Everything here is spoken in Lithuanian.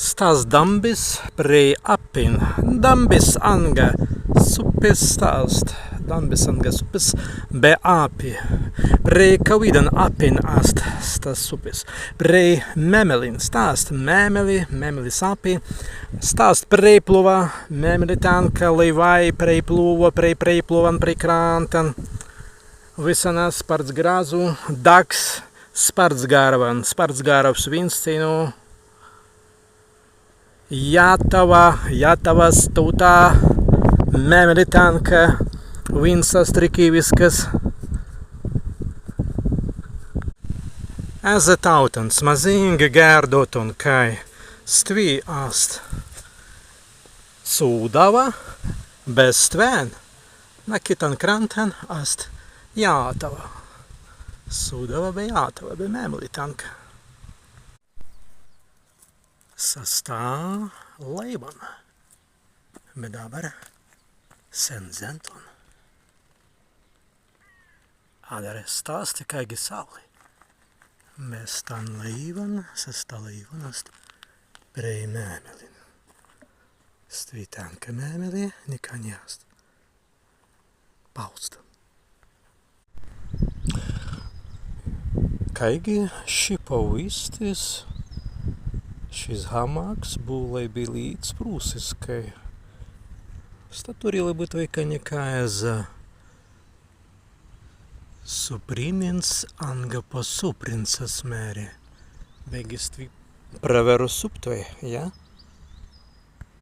Stas dambis prei apin, dambis anga supes stāst, dambis anga supes be api, prei kavidan apin ast stas supes, prei Mēmelin stāst, Mēmeli sapi, stāst prei pluva, Mēmeli tanka, leivai prei pluvan, prei krantan, visanas spards grazu, daks, spards gāravs vinscinu, Jātavas tautā, Mēmeli tanka, vinsas trikiviskas. Eze tautans mazinga gērdot un kai stvī ast. Sūdava, bez stvēn, nakitan krantan ast Jātava. Sūdava be Jātava, be Mēmeli tanka. Sastā leiban, bedabar sen zenton. Adare stāsti kaigi sali. Mēs tan leiban, sastā leibanast prei Mēmelin. Stvī tanka Mēmeli, nikaņāst. Paustam. Kaigi šipavistis, šis hamaks būlai bija līdz prūsiskai. Staturīla būt vaika nekāza suprimins anga po suprincas mēri. Beigis tvi praveru suptoj, ja?